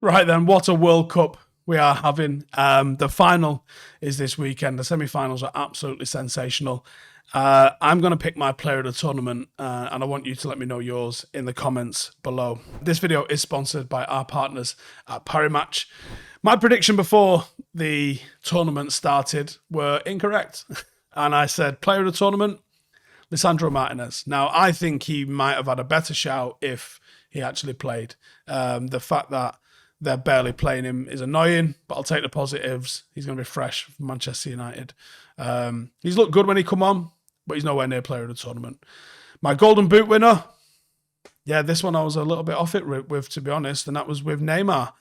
Right then, what a World Cup we are having. The final is this weekend. The semi-finals are absolutely sensational. I'm going to pick my player of the tournament, and I want you to let me know yours in the comments below. This video is sponsored by our partners at Parimatch. My prediction before the tournament started were incorrect, and I said player of the tournament, Lisandro Martinez. Now, I think he might have had a better shout if he actually played. The fact that they're barely playing him is annoying, but I'll take the positives. He's going to be fresh for Manchester United. He's looked good when he come on, but he's nowhere near player of the tournament. My Golden Boot winner, yeah, this one I was a little bit off it with, to be honest, and that was with Neymar.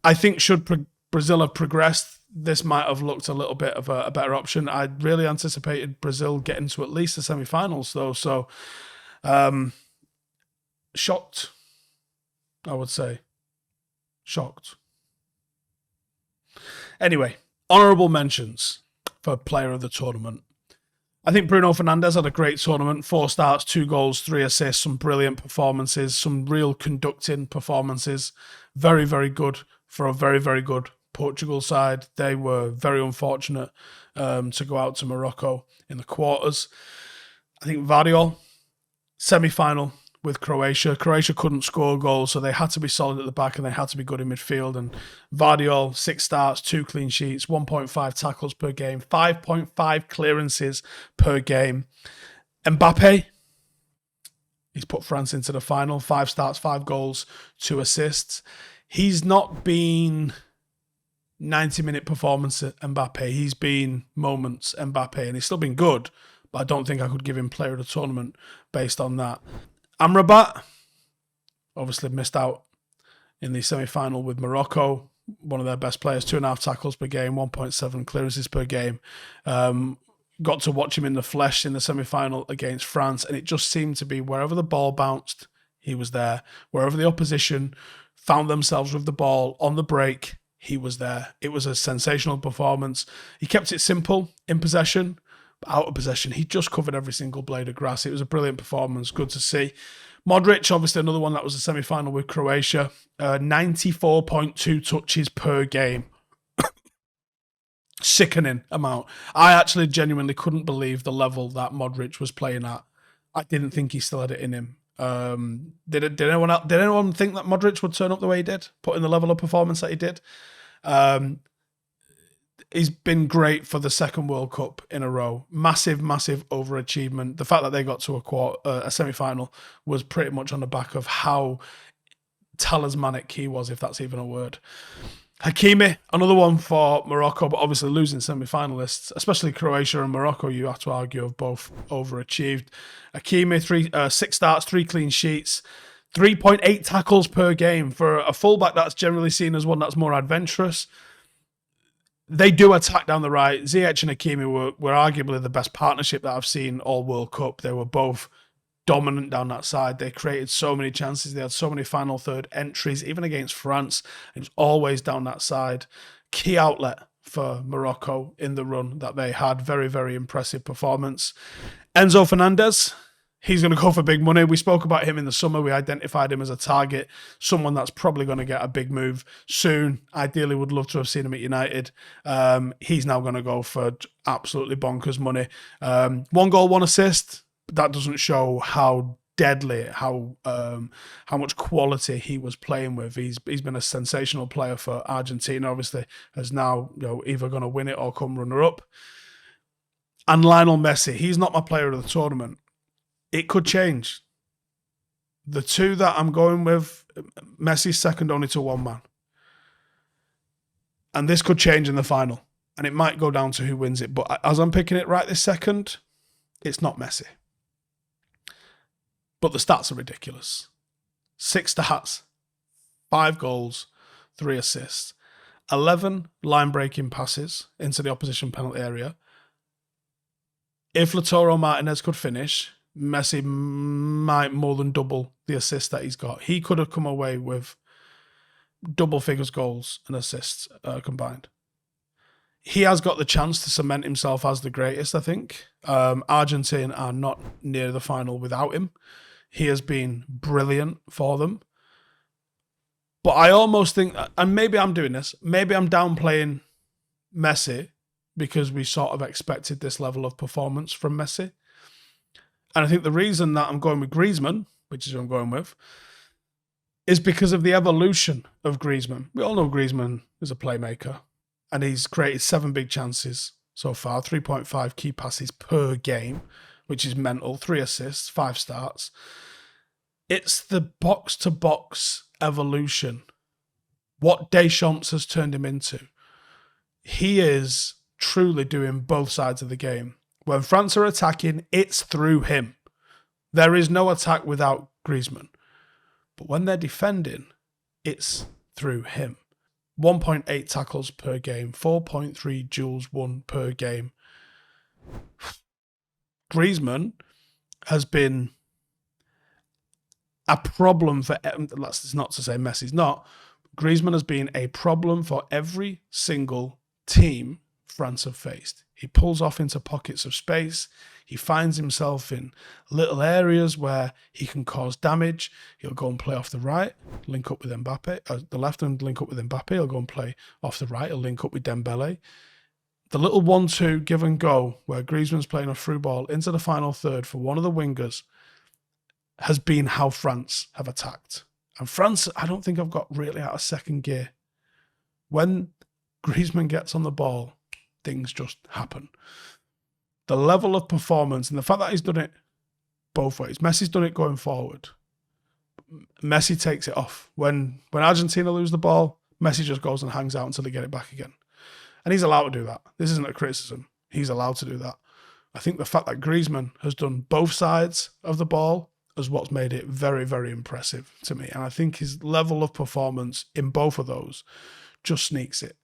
I think should Brazil have progressed, this might have looked a little bit of a better option. I really anticipated Brazil getting to at least the semi-finals, though, so shocked, I would say. Shocked. Anyway, honourable mentions for player of the tournament. I think Bruno Fernandes had a great tournament. 4 starts, 2 goals, 3 assists, some brilliant performances, some real conducting performances. Very, very good for a very, very good Portugal side. They were very unfortunate to go out to Morocco in the quarters. I think Vardiol, semi-final with Croatia. Croatia couldn't score goals, so they had to be solid at the back and they had to be good in midfield. And Vardiol, 6 starts, 2 clean sheets, 1.5 tackles per game, 5.5 clearances per game. Mbappe, he's put France into the final. 5 starts, 5 goals, 2 assists. He's not been 90-minute performance Mbappe. He's been moments Mbappe, and he's still been good, but I don't think I could give him player of the tournament based on that. Amrabat obviously missed out in the semi-final with Morocco. One of their best players, 2.5 tackles per game, 1.7 clearances per game. Got to watch him in the flesh in the semi-final against France, and it just seemed to be wherever the ball bounced, he was there. Wherever the opposition found themselves with the ball on the break, he was there. It was a sensational performance. He kept it simple in possession, out of possession, he just covered every single blade of grass. It was a brilliant performance. Good to see. Modric, obviously another one that was a semi-final with Croatia. 94.2 touches per game. Sickening amount. I actually genuinely couldn't believe the level that Modric was playing at. I didn't think he still had it in him. Did anyone think that Modric would turn up the way he did, put in the level of performance that he did? He's been great for the second World Cup in a row. Massive, massive overachievement. The fact that they got to a semi-final was pretty much on the back of how talismanic he was, if that's even a word. Hakimi, another one for Morocco, but obviously losing semi-finalists, especially Croatia and Morocco, you have to argue, have both overachieved. Hakimi, 6 starts, 3 clean sheets, 3.8 tackles per game. For a fullback that's generally seen as one that's more adventurous, they do attack down the right. Ziyech and Hakimi were arguably the best partnership that I've seen all World Cup. They were both dominant down that side. They created so many chances. They had so many final third entries, even against France. It was always down that side. Key outlet for Morocco in the run that they had. Very, very impressive performance. Enzo Fernandez, he's going to go for big money. We spoke about him in the summer. We identified him as a target, someone that's probably going to get a big move soon. Ideally, would love to have seen him at United. He's now going to go for absolutely bonkers money. 1 goal, 1 assist. That doesn't show how deadly, how much quality he was playing with. He's been a sensational player for Argentina. Obviously, is now either going to win it or come runner up. And Lionel Messi, he's not my player of the tournament. It could change. The 2 that I'm going with, Messi's second only to 1 man. And this could change in the final. And it might go down to who wins it. But as I'm picking it right this second, it's not Messi. But the stats are ridiculous. 6 starts, 5 goals, 3 assists, 11 line-breaking passes into the opposition penalty area. If Lautaro Martinez could finish, Messi might more than double the assists that he's got. He could have come away with double figures goals and assists combined. He has got the chance to cement himself as the greatest, I think. Argentina are not near the final without him. He has been brilliant for them. But I almost think, and maybe I'm doing this, maybe I'm downplaying Messi because we sort of expected this level of performance from Messi. And I think the reason that I'm going with Griezmann, which is who I'm going with, is because of the evolution of Griezmann. We all know Griezmann is a playmaker, and he's created 7 big chances so far, 3.5 key passes per game, which is mental, 3 assists, 5 starts. It's the box-to-box evolution, what Deschamps has turned him into. He is truly doing both sides of the game. When France are attacking, it's through him. There is no attack without Griezmann. But when they're defending, it's through him. 1.8 tackles per game, 4.3 duels won per game. Griezmann has been a problem for, that's not to say Messi's not, Griezmann has been a problem for every single team France have faced. He pulls off into pockets of space. He finds himself in little areas where he can cause damage. He'll go and play off the right, link up with Mbappe, the left and link up with Mbappe. He'll go and play off the right, he'll link up with Dembele. The little 1-2 give and go where Griezmann's playing a through ball into the final third for one of the wingers has been how France have attacked. And France, I don't think I've got really out of second gear. When Griezmann gets on the ball, things just happen. The level of performance and the fact that he's done it both ways. Messi's done it going forward. Messi takes it off. When Argentina lose the ball, Messi just goes and hangs out until they get it back again. And he's allowed to do that. This isn't a criticism. He's allowed to do that. I think the fact that Griezmann has done both sides of the ball is what's made it very, very impressive to me. And I think his level of performance in both of those just sneaks it.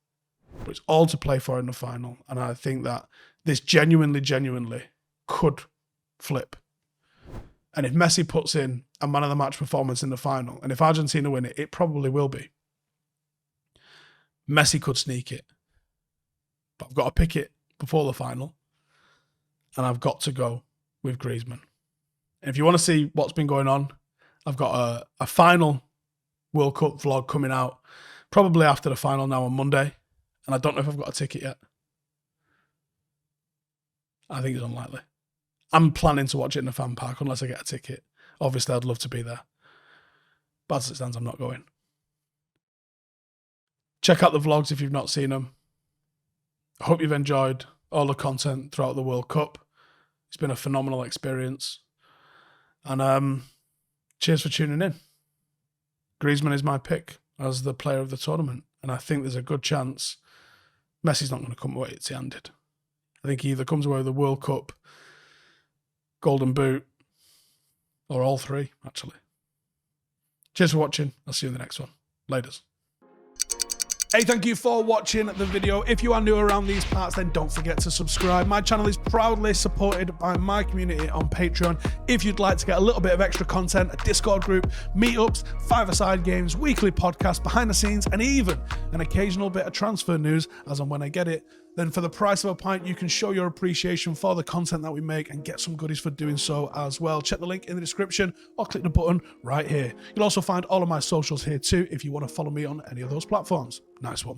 But it's all to play for in the final. And I think that this genuinely could flip. And if Messi puts in a man of the match performance in the final, and if Argentina win it, it probably will be. Messi could sneak it. But I've got to pick it before the final. And I've got to go with Griezmann. And if you want to see what's been going on, I've got a final World Cup vlog coming out probably after the final now on Monday. And I don't know if I've got a ticket yet. I think it's unlikely. I'm planning to watch it in the fan park unless I get a ticket. Obviously, I'd love to be there. But as it stands, I'm not going. Check out the vlogs if you've not seen them. I hope you've enjoyed all the content throughout the World Cup. It's been a phenomenal experience. And cheers for tuning in. Griezmann is my pick as the player of the tournament. And I think there's a good chance Messi's not going to come away empty-handed. I think he either comes away with the World Cup, Golden Boot, or all three, actually. Cheers for watching. I'll see you in the next one. Laters. Hey, thank you for watching the video. If you are new around these parts, then don't forget to subscribe. My channel is proudly supported by my community on Patreon. If you'd like to get a little bit of extra content, a Discord group, meetups, five-a-side games, weekly podcasts, behind the scenes, and even an occasional bit of transfer news as and when I get it, then for the price of a pint, you can show your appreciation for the content that we make and get some goodies for doing so as well. Check the link in the description or click the button right here. You'll also find all of my socials here too if you want to follow me on any of those platforms. Nice one.